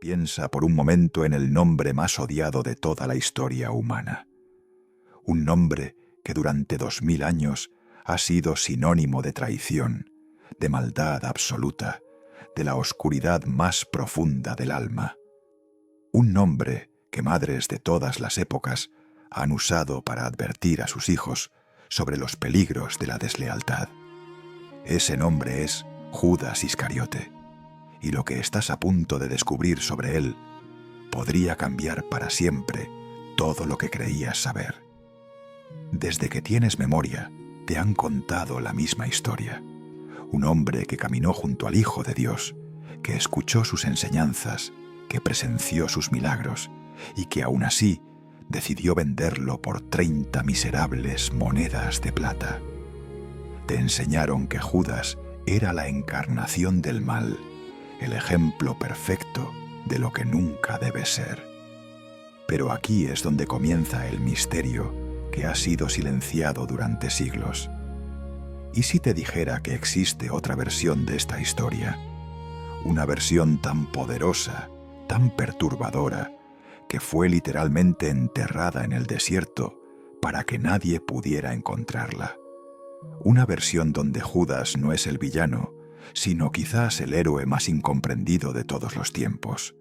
Piensa por un momento en el nombre más odiado de toda la historia humana. Un nombre que durante 2000 años ha sido sinónimo de traición, de maldad absoluta, de la oscuridad más profunda del alma. Un nombre que madres de todas las épocas han usado para advertir a sus hijos sobre los peligros de la deslealtad. Ese nombre es Judas Iscariote, y lo que estás a punto de descubrir sobre él podría cambiar para siempre todo lo que creías saber. Desde que tienes memoria, te han contado la misma historia. Un hombre que caminó junto al Hijo de Dios, que escuchó sus enseñanzas, que presenció sus milagros y que aún así decidió venderlo por 30 miserables monedas de plata. Te enseñaron que Judas era la encarnación del mal, el ejemplo perfecto de lo que nunca debe ser. Pero aquí es donde comienza el misterio que ha sido silenciado durante siglos. ¿Y si te dijera que existe otra versión de esta historia? Una versión tan poderosa, tan perturbadora, que fue literalmente enterrada en el desierto para que nadie pudiera encontrarla. Una versión donde Judas no es el villano, sino quizás el héroe más incomprendido de todos los tiempos.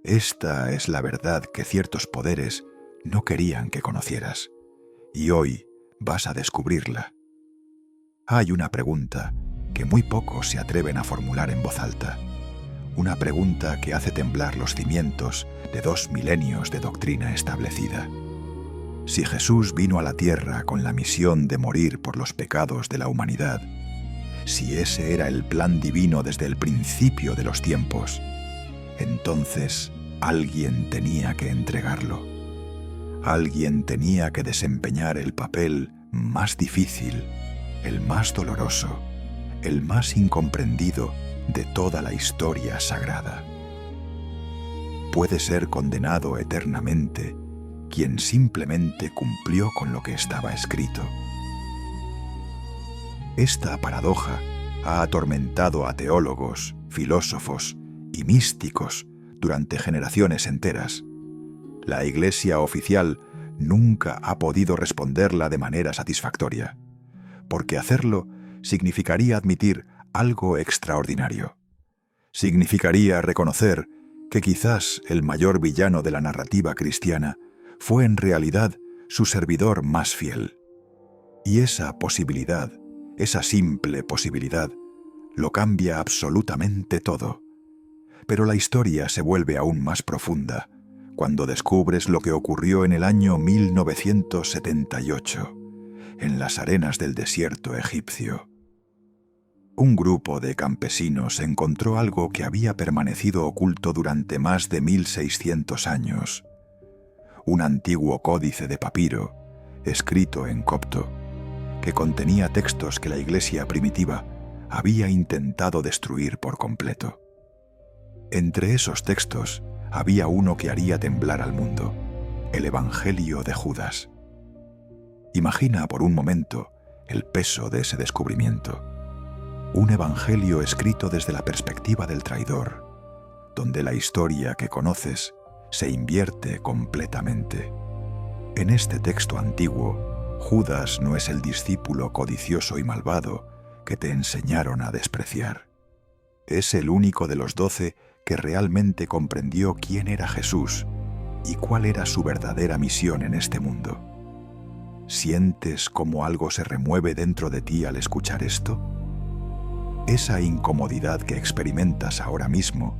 Esta es la verdad que ciertos poderes no querían que conocieras, y hoy vas a descubrirla. Hay una pregunta que muy pocos se atreven a formular en voz alta, una pregunta que hace temblar los cimientos de 2 milenios de doctrina establecida. Si Jesús vino a la tierra con la misión de morir por los pecados de la humanidad, si ese era el plan divino desde el principio de los tiempos, entonces alguien tenía que entregarlo. Alguien tenía que desempeñar el papel más difícil, el más doloroso, el más incomprendido de toda la historia sagrada. Puede ser condenado eternamente quien simplemente cumplió con lo que estaba escrito. Esta paradoja ha atormentado a teólogos, filósofos y místicos durante generaciones enteras. La Iglesia oficial nunca ha podido responderla de manera satisfactoria, porque hacerlo significaría admitir algo extraordinario. Significaría reconocer que quizás el mayor villano de la narrativa cristiana fue en realidad su servidor más fiel. Y esa posibilidad, esa simple posibilidad, lo cambia absolutamente todo. Pero la historia se vuelve aún más profunda cuando descubres lo que ocurrió en el año 1978, en las arenas del desierto egipcio. Un grupo de campesinos encontró algo que había permanecido oculto durante más de 1600 años. Un antiguo códice de papiro, escrito en copto, que contenía textos que la Iglesia primitiva había intentado destruir por completo. Entre esos textos había uno que haría temblar al mundo, el Evangelio de Judas. Imagina por un momento el peso de ese descubrimiento. Un evangelio escrito desde la perspectiva del traidor, donde la historia que conoces se invierte completamente. En este texto antiguo, Judas no es el discípulo codicioso y malvado que te enseñaron a despreciar. Es el único de los 12 que realmente comprendió quién era Jesús y cuál era su verdadera misión en este mundo. ¿Sientes cómo algo se remueve dentro de ti al escuchar esto? Esa incomodidad que experimentas ahora mismo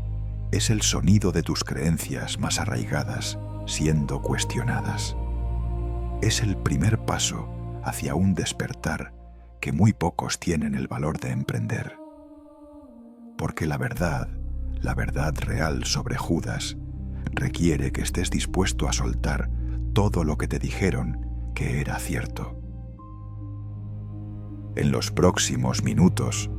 es el sonido de tus creencias más arraigadas siendo cuestionadas. Es el primer paso hacia un despertar que muy pocos tienen el valor de emprender. Porque la verdad real sobre Judas, requiere que estés dispuesto a soltar todo lo que te dijeron que era cierto. En los próximos minutos,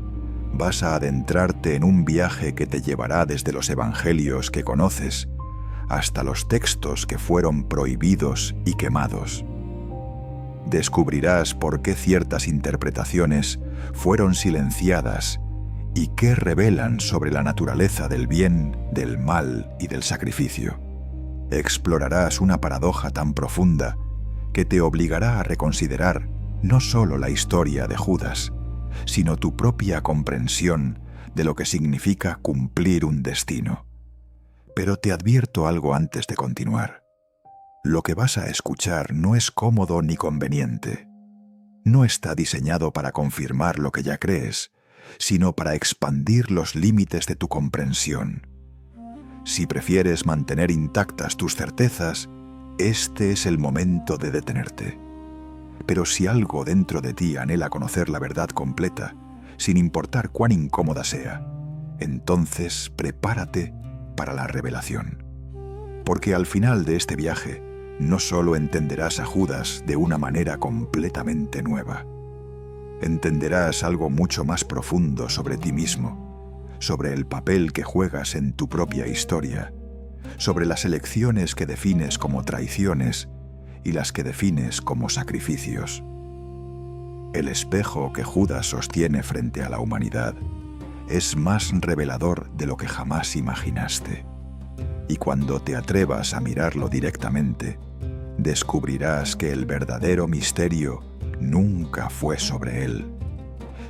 vas a adentrarte en un viaje que te llevará desde los evangelios que conoces hasta los textos que fueron prohibidos y quemados. Descubrirás por qué ciertas interpretaciones fueron silenciadas y qué revelan sobre la naturaleza del bien, del mal y del sacrificio. Explorarás una paradoja tan profunda que te obligará a reconsiderar no solo la historia de Judas, sino tu propia comprensión de lo que significa cumplir un destino. Pero te advierto algo antes de continuar. Lo que vas a escuchar no es cómodo ni conveniente. No está diseñado para confirmar lo que ya crees, sino para expandir los límites de tu comprensión. Si prefieres mantener intactas tus certezas, este es el momento de detenerte. Pero si algo dentro de ti anhela conocer la verdad completa, sin importar cuán incómoda sea, entonces prepárate para la revelación. Porque al final de este viaje, no solo entenderás a Judas de una manera completamente nueva. Entenderás algo mucho más profundo sobre ti mismo, sobre el papel que juegas en tu propia historia, sobre las elecciones que defines como traiciones y las que defines como sacrificios. El espejo que Judas sostiene frente a la humanidad es más revelador de lo que jamás imaginaste. Y cuando te atrevas a mirarlo directamente, descubrirás que el verdadero misterio nunca fue sobre él,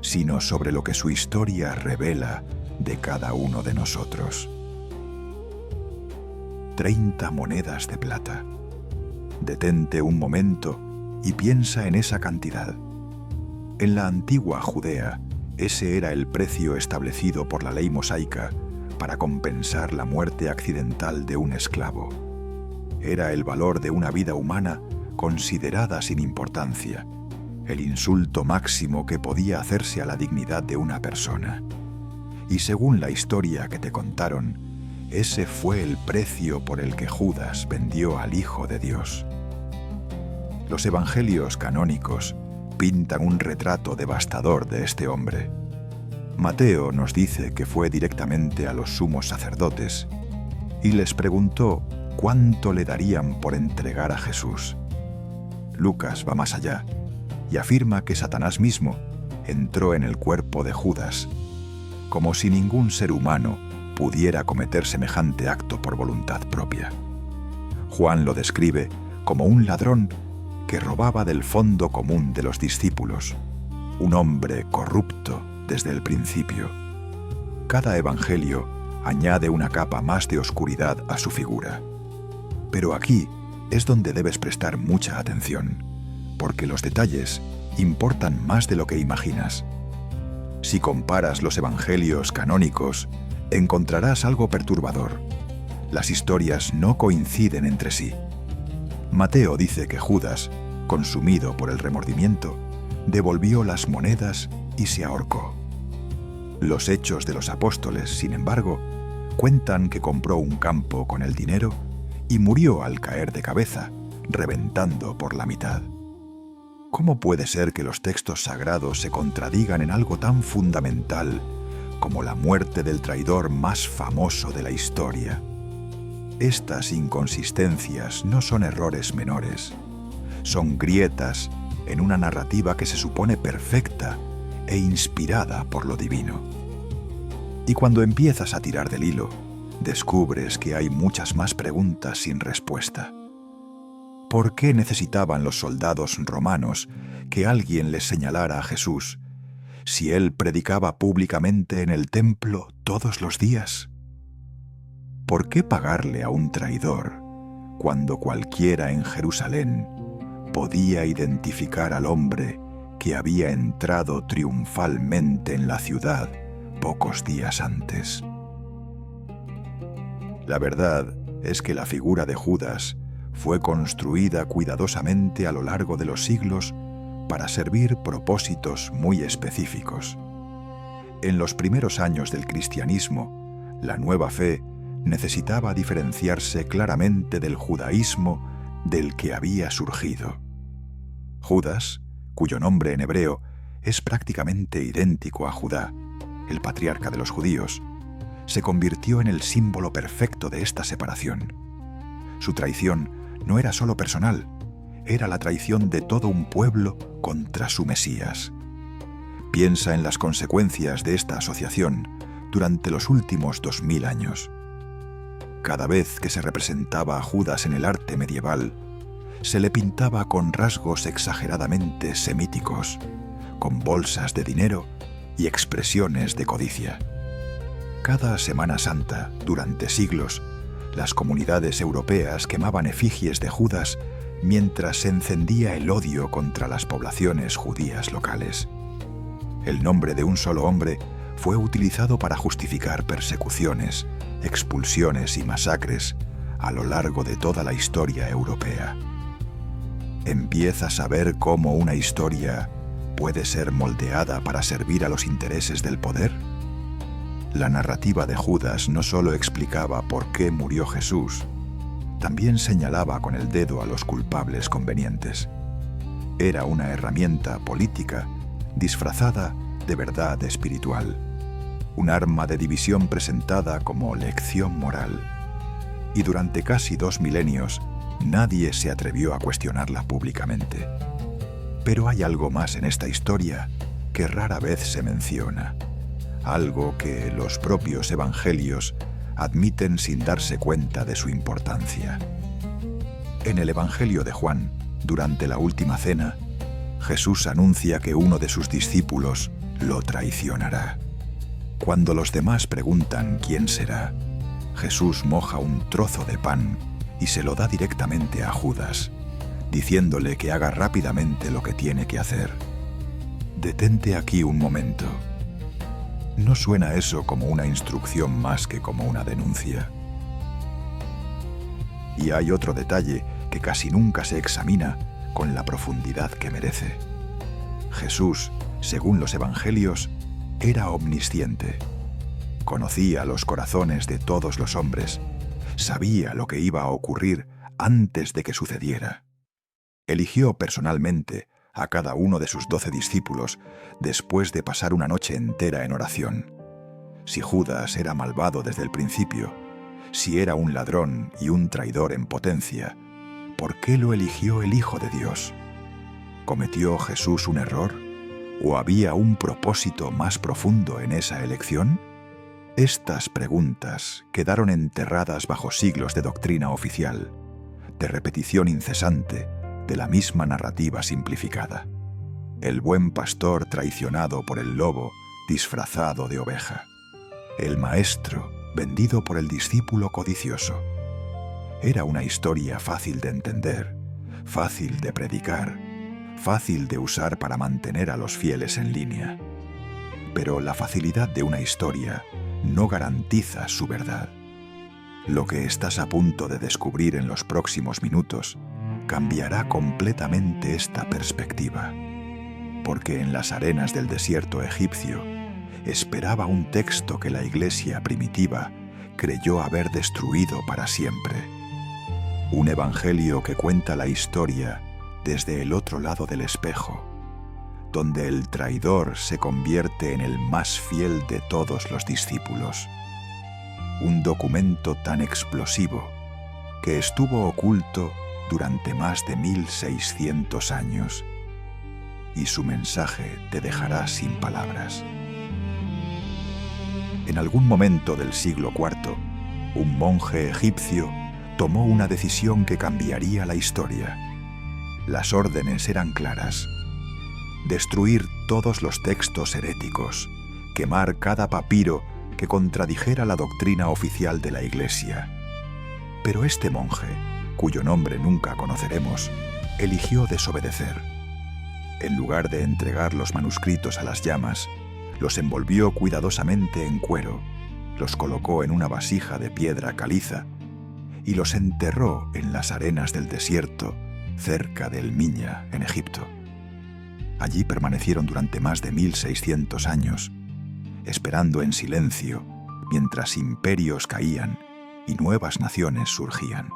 sino sobre lo que su historia revela de cada uno de nosotros. 30 monedas de plata. Detente un momento y piensa en esa cantidad. En la antigua Judea, ese era el precio establecido por la ley mosaica para compensar la muerte accidental de un esclavo. Era el valor de una vida humana considerada sin importancia, el insulto máximo que podía hacerse a la dignidad de una persona. Y según la historia que te contaron, ese fue el precio por el que Judas vendió al Hijo de Dios. Los evangelios canónicos pintan un retrato devastador de este hombre. Mateo nos dice que fue directamente a los sumos sacerdotes y les preguntó cuánto le darían por entregar a Jesús. Lucas va más allá y afirma que Satanás mismo entró en el cuerpo de Judas, como si ningún ser humano pudiera cometer semejante acto por voluntad propia. Juan lo describe como un ladrón que robaba del fondo común de los discípulos, un hombre corrupto desde el principio. Cada evangelio añade una capa más de oscuridad a su figura. Pero aquí es donde debes prestar mucha atención, porque los detalles importan más de lo que imaginas. Si comparas los evangelios canónicos, encontrarás algo perturbador. Las historias no coinciden entre sí. Mateo dice que Judas, consumido por el remordimiento, devolvió las monedas y se ahorcó. Los Hechos de los Apóstoles, sin embargo, cuentan que compró un campo con el dinero y murió al caer de cabeza, reventando por la mitad. ¿Cómo puede ser que los textos sagrados se contradigan en algo tan fundamental como la muerte del traidor más famoso de la historia? Estas inconsistencias no son errores menores, son grietas en una narrativa que se supone perfecta e inspirada por lo divino. Y cuando empiezas a tirar del hilo, descubres que hay muchas más preguntas sin respuesta. ¿Por qué necesitaban los soldados romanos que alguien les señalara a Jesús si él predicaba públicamente en el templo todos los días? ¿Por qué pagarle a un traidor cuando cualquiera en Jerusalén podía identificar al hombre que había entrado triunfalmente en la ciudad pocos días antes? La verdad es que la figura de Judas fue construida cuidadosamente a lo largo de los siglos para servir propósitos muy específicos. En los primeros años del cristianismo, la nueva fe necesitaba diferenciarse claramente del judaísmo del que había surgido. Judas, cuyo nombre en hebreo es prácticamente idéntico a Judá, el patriarca de los judíos, se convirtió en el símbolo perfecto de esta separación. Su traición no era solo personal, era la traición de todo un pueblo contra su Mesías. Piensa en las consecuencias de esta asociación durante los últimos 2000 años. Cada vez que se representaba a Judas en el arte medieval, se le pintaba con rasgos exageradamente semíticos, con bolsas de dinero y expresiones de codicia. Cada Semana Santa, durante siglos, las comunidades europeas quemaban efigies de Judas mientras se encendía el odio contra las poblaciones judías locales. El nombre de un solo hombre fue utilizado para justificar persecuciones, expulsiones y masacres a lo largo de toda la historia europea. ¿Empiezas a ver cómo una historia puede ser moldeada para servir a los intereses del poder? La narrativa de Judas no solo explicaba por qué murió Jesús, también señalaba con el dedo a los culpables convenientes. Era una herramienta política disfrazada de verdad espiritual, un arma de división presentada como lección moral. Y durante casi 2 milenios, nadie se atrevió a cuestionarla públicamente. Pero hay algo más en esta historia que rara vez se menciona, algo que los propios evangelios admiten sin darse cuenta de su importancia. En el Evangelio de Juan, durante la última cena, Jesús anuncia que uno de sus discípulos lo traicionará. Cuando los demás preguntan quién será, Jesús moja un trozo de pan y se lo da directamente a Judas, diciéndole que haga rápidamente lo que tiene que hacer. Detente aquí un momento. ¿No suena eso como una instrucción más que como una denuncia? Y hay otro detalle que casi nunca se examina con la profundidad que merece. Jesús, según los evangelios, era omnisciente. Conocía los corazones de todos los hombres, sabía lo que iba a ocurrir antes de que sucediera. Eligió personalmente a cada uno de sus 12 discípulos después de pasar una noche entera en oración. Si Judas era malvado desde el principio, si era un ladrón y un traidor en potencia, ¿por qué lo eligió el Hijo de Dios? ¿Cometió Jesús un error? ¿O había un propósito más profundo en esa elección? Estas preguntas quedaron enterradas bajo siglos de doctrina oficial, de repetición incesante de la misma narrativa simplificada. El buen pastor traicionado por el lobo disfrazado de oveja. El maestro vendido por el discípulo codicioso. Era una historia fácil de entender, fácil de predicar, fácil de usar para mantener a los fieles en línea. Pero la facilidad de una historia no garantiza su verdad. Lo que estás a punto de descubrir en los próximos minutos cambiará completamente esta perspectiva, porque en las arenas del desierto egipcio esperaba un texto que la iglesia primitiva creyó haber destruido para siempre. Un evangelio que cuenta la historia desde el otro lado del espejo, donde el traidor se convierte en el más fiel de todos los discípulos. Un documento tan explosivo que estuvo oculto durante más de 1600 años, y su mensaje te dejará sin palabras. En algún momento del siglo IV, un monje egipcio tomó una decisión que cambiaría la historia. Las órdenes eran claras: destruir todos los textos heréticos, quemar cada papiro que contradijera la doctrina oficial de la Iglesia. Pero este monje, cuyo nombre nunca conoceremos, eligió desobedecer. En lugar de entregar los manuscritos a las llamas, los envolvió cuidadosamente en cuero, los colocó en una vasija de piedra caliza y los enterró en las arenas del desierto, cerca del Miña, en Egipto. Allí permanecieron durante más de 1600 años, esperando en silencio mientras imperios caían y nuevas naciones surgían.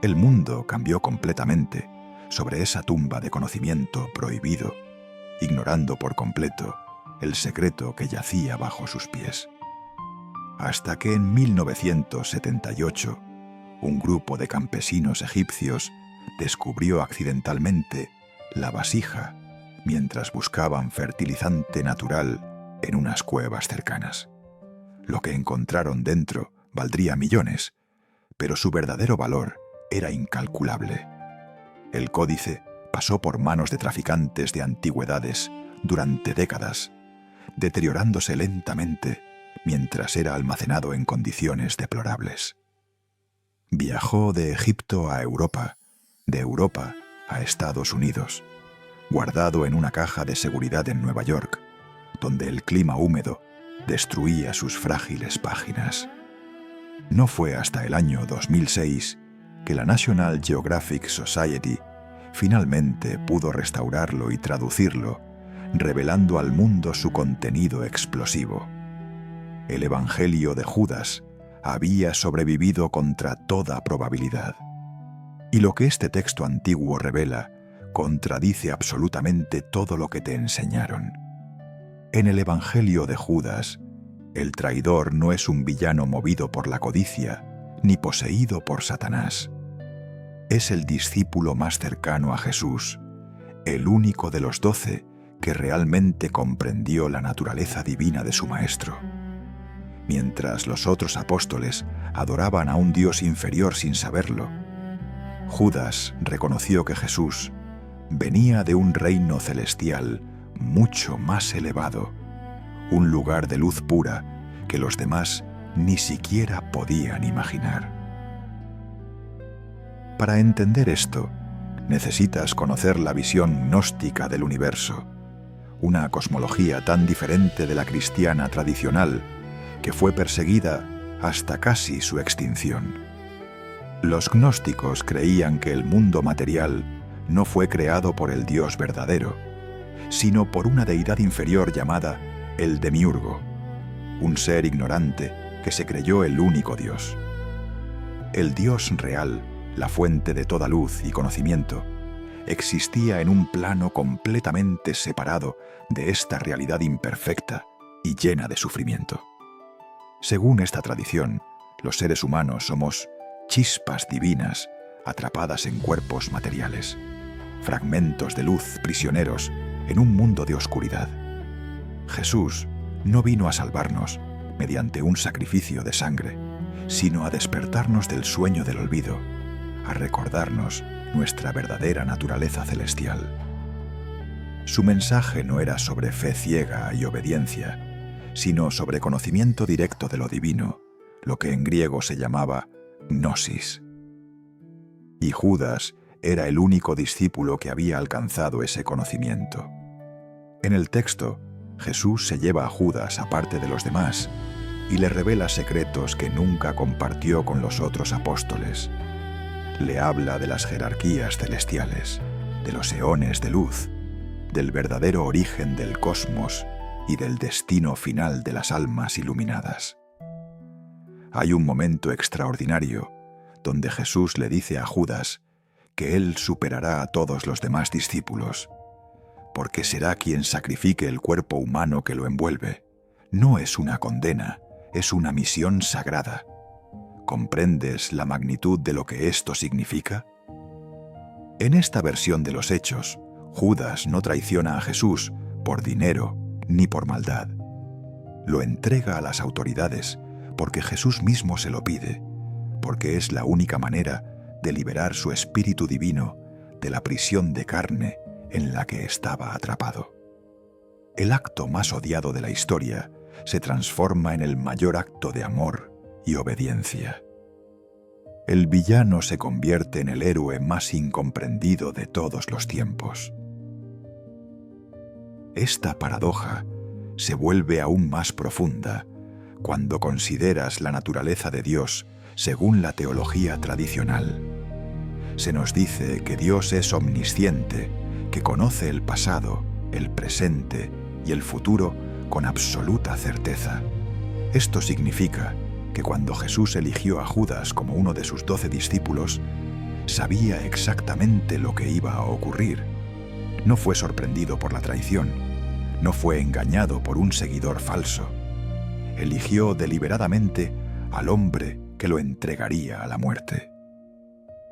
El mundo cambió completamente sobre esa tumba de conocimiento prohibido, ignorando por completo el secreto que yacía bajo sus pies. Hasta que en 1978, un grupo de campesinos egipcios descubrió accidentalmente la vasija mientras buscaban fertilizante natural en unas cuevas cercanas. Lo que encontraron dentro valdría millones, pero su verdadero valor era incalculable. El códice pasó por manos de traficantes de antigüedades durante décadas, deteriorándose lentamente mientras era almacenado en condiciones deplorables. Viajó de Egipto a Europa, de Europa a Estados Unidos, guardado en una caja de seguridad en Nueva York, donde el clima húmedo destruía sus frágiles páginas. No fue hasta el año 2006 que la National Geographic Society finalmente pudo restaurarlo y traducirlo, revelando al mundo su contenido explosivo. El Evangelio de Judas había sobrevivido contra toda probabilidad. Y lo que este texto antiguo revela contradice absolutamente todo lo que te enseñaron. En el Evangelio de Judas, el traidor no es un villano movido por la codicia ni poseído por Satanás. Es el discípulo más cercano a Jesús, el único de los 12 que realmente comprendió la naturaleza divina de su Maestro. Mientras los otros apóstoles adoraban a un Dios inferior sin saberlo, Judas reconoció que Jesús venía de un reino celestial mucho más elevado, un lugar de luz pura que los demás ni siquiera podían imaginar. Para entender esto, necesitas conocer la visión gnóstica del universo, una cosmología tan diferente de la cristiana tradicional que fue perseguida hasta casi su extinción. Los gnósticos creían que el mundo material no fue creado por el Dios verdadero, sino por una deidad inferior llamada el Demiurgo, un ser ignorante que se creyó el único Dios. El Dios real, la fuente de toda luz y conocimiento, existía en un plano completamente separado de esta realidad imperfecta y llena de sufrimiento. Según esta tradición, los seres humanos somos chispas divinas atrapadas en cuerpos materiales, fragmentos de luz prisioneros en un mundo de oscuridad. Jesús no vino a salvarnos mediante un sacrificio de sangre, sino a despertarnos del sueño del olvido, a recordarnos nuestra verdadera naturaleza celestial. Su mensaje no era sobre fe ciega y obediencia, sino sobre conocimiento directo de lo divino, lo que en griego se llamaba gnosis. Y Judas era el único discípulo que había alcanzado ese conocimiento. En el texto, Jesús se lleva a Judas aparte de los demás y le revela secretos que nunca compartió con los otros apóstoles. Le habla de las jerarquías celestiales, de los eones de luz, del verdadero origen del cosmos y del destino final de las almas iluminadas. Hay un momento extraordinario donde Jesús le dice a Judas que él superará a todos los demás discípulos, porque será quien sacrifique el cuerpo humano que lo envuelve. No es una condena, es una misión sagrada. ¿Comprendes la magnitud de lo que esto significa? En esta versión de los hechos, Judas no traiciona a Jesús por dinero ni por maldad. Lo entrega a las autoridades porque Jesús mismo se lo pide, porque es la única manera de liberar su espíritu divino de la prisión de carne en la que estaba atrapado. El acto más odiado de la historia se transforma en el mayor acto de amor y obediencia. El villano se convierte en el héroe más incomprendido de todos los tiempos. Esta paradoja se vuelve aún más profunda cuando consideras la naturaleza de Dios según la teología tradicional. Se nos dice que Dios es omnisciente, que conoce el pasado, el presente y el futuro con absoluta certeza. Esto significa que cuando Jesús eligió a Judas como uno de sus 12 discípulos, sabía exactamente lo que iba a ocurrir. No fue sorprendido por la traición, no fue engañado por un seguidor falso. Eligió deliberadamente al hombre que lo entregaría a la muerte.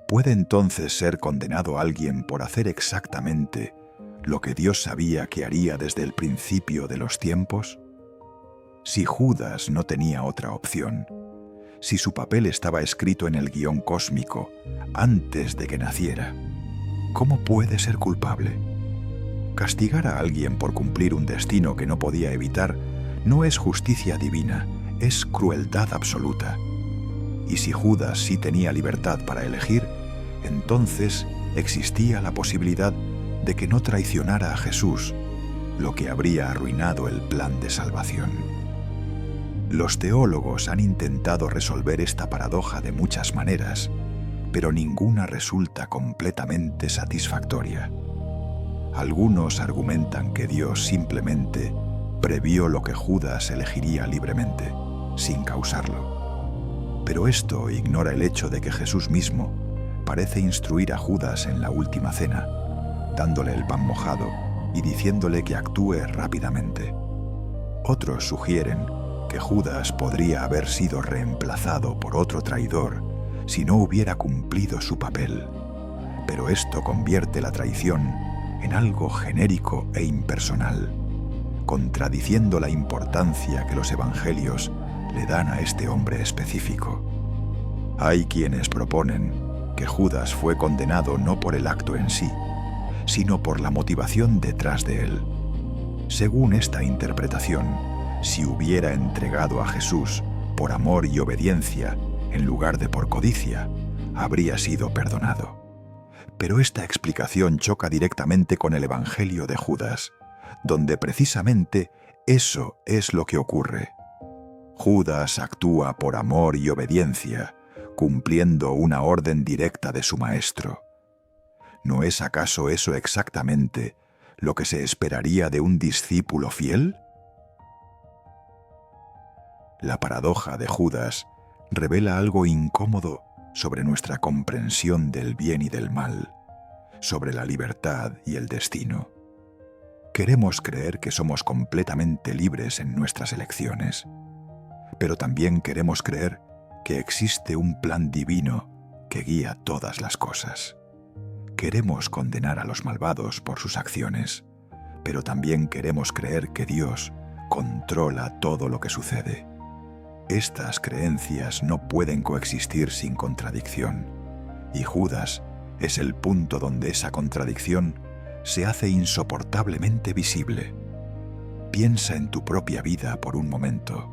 ¿Puede entonces ser condenado alguien por hacer exactamente lo que Dios sabía que haría desde el principio de los tiempos? Si Judas no tenía otra opción, si su papel estaba escrito en el guión cósmico antes de que naciera, ¿cómo puede ser culpable? Castigar a alguien por cumplir un destino que no podía evitar no es justicia divina, es crueldad absoluta. Y si Judas sí tenía libertad para elegir, entonces existía la posibilidad de que no traicionara a Jesús, lo que habría arruinado el plan de salvación. Los teólogos han intentado resolver esta paradoja de muchas maneras, pero ninguna resulta completamente satisfactoria. Algunos argumentan que Dios simplemente previó lo que Judas elegiría libremente, sin causarlo. Pero esto ignora el hecho de que Jesús mismo parece instruir a Judas en la última cena, dándole el pan mojado y diciéndole que actúe rápidamente. Otros sugieren que Judas podría haber sido reemplazado por otro traidor si no hubiera cumplido su papel, pero esto convierte la traición en algo genérico e impersonal, contradiciendo la importancia que los evangelios le dan a este hombre específico. Hay quienes proponen que Judas fue condenado no por el acto en sí, sino por la motivación detrás de él. Según esta interpretación, si hubiera entregado a Jesús por amor y obediencia en lugar de por codicia, habría sido perdonado. Pero esta explicación choca directamente con el Evangelio de Judas, donde precisamente eso es lo que ocurre. Judas actúa por amor y obediencia, cumpliendo una orden directa de su maestro. ¿No es acaso eso exactamente lo que se esperaría de un discípulo fiel? La paradoja de Judas revela algo incómodo sobre nuestra comprensión del bien y del mal, sobre la libertad y el destino. Queremos creer que somos completamente libres en nuestras elecciones, pero también queremos creer que existe un plan divino que guía todas las cosas. Queremos condenar a los malvados por sus acciones, pero también queremos creer que Dios controla todo lo que sucede. Estas creencias no pueden coexistir sin contradicción, y Judas es el punto donde esa contradicción se hace insoportablemente visible. Piensa en tu propia vida por un momento.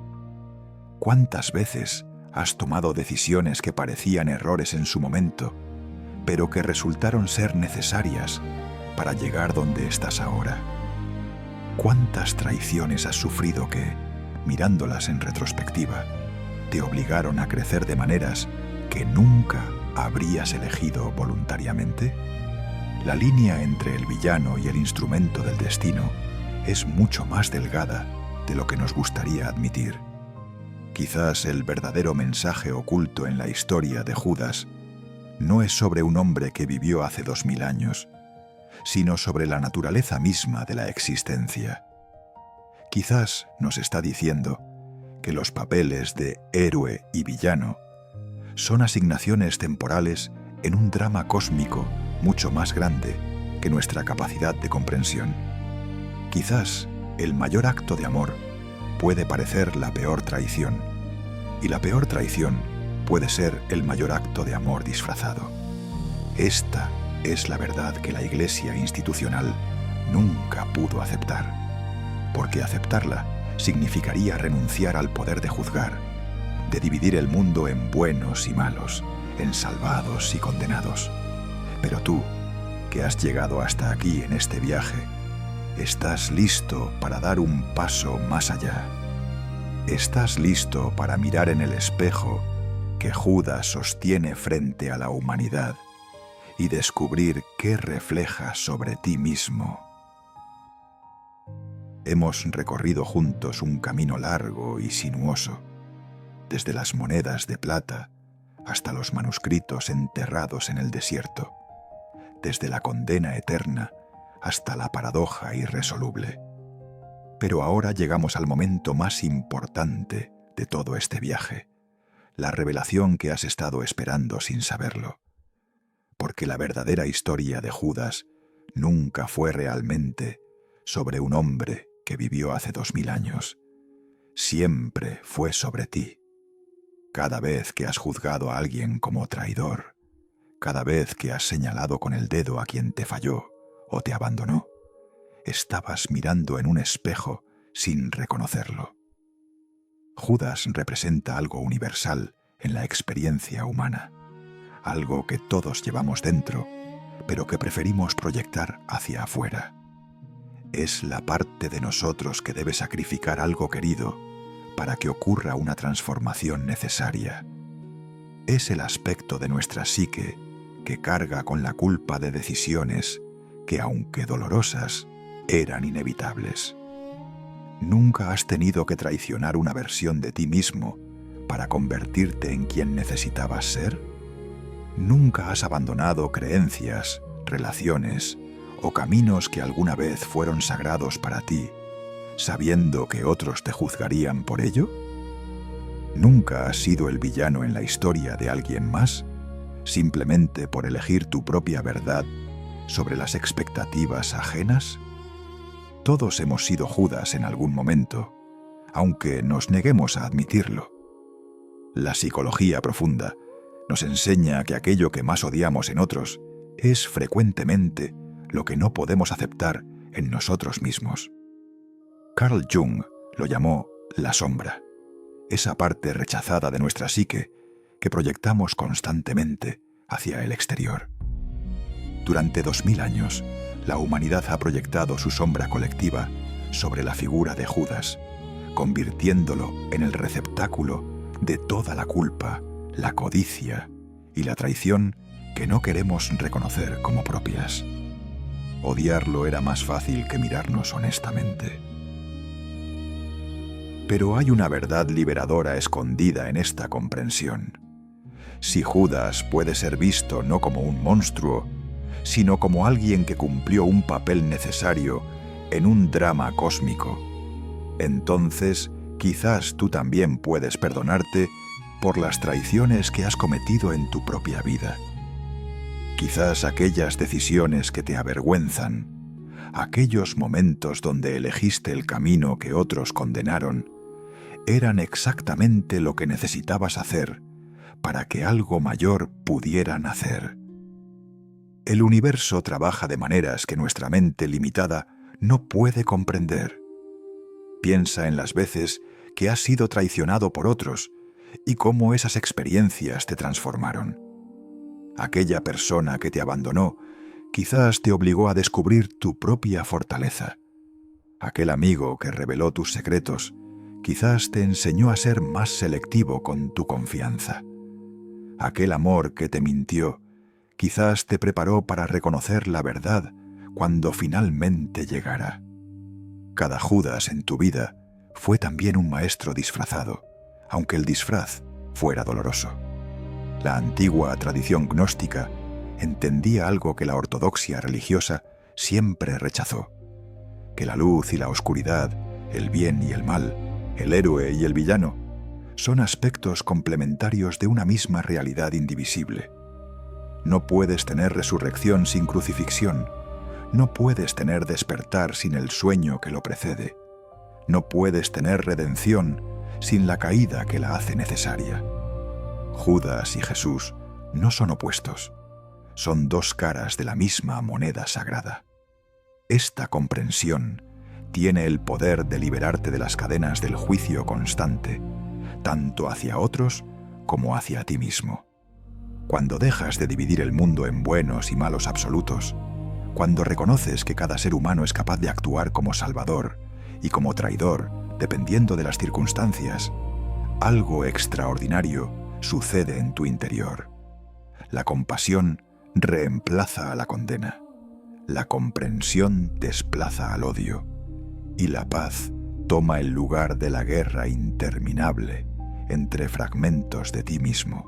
¿Cuántas veces has tomado decisiones que parecían errores en su momento, pero que resultaron ser necesarias para llegar donde estás ahora? ¿Cuántas traiciones has sufrido que, mirándolas en retrospectiva, te obligaron a crecer de maneras que nunca habrías elegido voluntariamente? La línea entre el villano y el instrumento del destino es mucho más delgada de lo que nos gustaría admitir. Quizás el verdadero mensaje oculto en la historia de Judas no es sobre un hombre que vivió hace 2000 años, sino sobre la naturaleza misma de la existencia. Quizás nos está diciendo que los papeles de héroe y villano son asignaciones temporales en un drama cósmico mucho más grande que nuestra capacidad de comprensión. Quizás el mayor acto de amor puede parecer la peor traición, y la peor traición puede ser el mayor acto de amor disfrazado. Esta es la verdad que la Iglesia institucional nunca pudo aceptar, porque aceptarla significaría renunciar al poder de juzgar, de dividir el mundo en buenos y malos, en salvados y condenados. Pero tú, que has llegado hasta aquí en este viaje, estás listo para dar un paso más allá. Estás listo para mirar en el espejo que Judas sostiene frente a la humanidad y descubrir qué refleja sobre ti mismo. Hemos recorrido juntos un camino largo y sinuoso, desde las monedas de plata hasta los manuscritos enterrados en el desierto, desde la condena eterna hasta la paradoja irresoluble. Pero ahora llegamos al momento más importante de todo este viaje, la revelación que has estado esperando sin saberlo. Porque la verdadera historia de Judas nunca fue realmente sobre un hombre que vivió hace 2000 años. Siempre fue sobre ti. Cada vez que has juzgado a alguien como traidor, cada vez que has señalado con el dedo a quien te falló o te abandonó, estabas mirando en un espejo sin reconocerlo. Judas representa algo universal en la experiencia humana, algo que todos llevamos dentro, pero que preferimos proyectar hacia afuera. Es la parte de nosotros que debe sacrificar algo querido para que ocurra una transformación necesaria. Es el aspecto de nuestra psique que carga con la culpa de decisiones que, aunque dolorosas, eran inevitables. ¿Nunca has tenido que traicionar una versión de ti mismo para convertirte en quien necesitabas ser? ¿Nunca has abandonado creencias, relaciones o caminos que alguna vez fueron sagrados para ti, sabiendo que otros te juzgarían por ello? ¿Nunca has sido el villano en la historia de alguien más, simplemente por elegir tu propia verdad sobre las expectativas ajenas? Todos hemos sido Judas en algún momento, aunque nos neguemos a admitirlo. La psicología profunda nos enseña que aquello que más odiamos en otros es frecuentemente lo que no podemos aceptar en nosotros mismos. Carl Jung lo llamó la sombra, esa parte rechazada de nuestra psique que proyectamos constantemente hacia el exterior. Durante 2000 años, la humanidad ha proyectado su sombra colectiva sobre la figura de Judas, convirtiéndolo en el receptáculo de toda la culpa, la codicia y la traición que no queremos reconocer como propias. Odiarlo era más fácil que mirarnos honestamente. Pero hay una verdad liberadora escondida en esta comprensión. Si Judas puede ser visto no como un monstruo, sino como alguien que cumplió un papel necesario en un drama cósmico, entonces quizás tú también puedes perdonarte por las traiciones que has cometido en tu propia vida. Quizás aquellas decisiones que te avergüenzan, aquellos momentos donde elegiste el camino que otros condenaron, eran exactamente lo que necesitabas hacer para que algo mayor pudiera nacer. El universo trabaja de maneras que nuestra mente limitada no puede comprender. Piensa en las veces que has sido traicionado por otros y cómo esas experiencias te transformaron. Aquella persona que te abandonó quizás te obligó a descubrir tu propia fortaleza. Aquel amigo que reveló tus secretos quizás te enseñó a ser más selectivo con tu confianza. Aquel amor que te mintió quizás te preparó para reconocer la verdad cuando finalmente llegara. Cada Judas en tu vida fue también un maestro disfrazado, aunque el disfraz fuera doloroso. La antigua tradición gnóstica entendía algo que la ortodoxia religiosa siempre rechazó: que la luz y la oscuridad, el bien y el mal, el héroe y el villano, son aspectos complementarios de una misma realidad indivisible. No puedes tener resurrección sin crucifixión. No puedes tener despertar sin el sueño que lo precede. No puedes tener redención sin la caída que la hace necesaria. Judas y Jesús no son opuestos. Son dos caras de la misma moneda sagrada. Esta comprensión tiene el poder de liberarte de las cadenas del juicio constante, tanto hacia otros como hacia ti mismo. Cuando dejas de dividir el mundo en buenos y malos absolutos, cuando reconoces que cada ser humano es capaz de actuar como salvador y como traidor, dependiendo de las circunstancias, algo extraordinario sucede en tu interior. La compasión reemplaza a la condena, la comprensión desplaza al odio, y la paz toma el lugar de la guerra interminable entre fragmentos de ti mismo.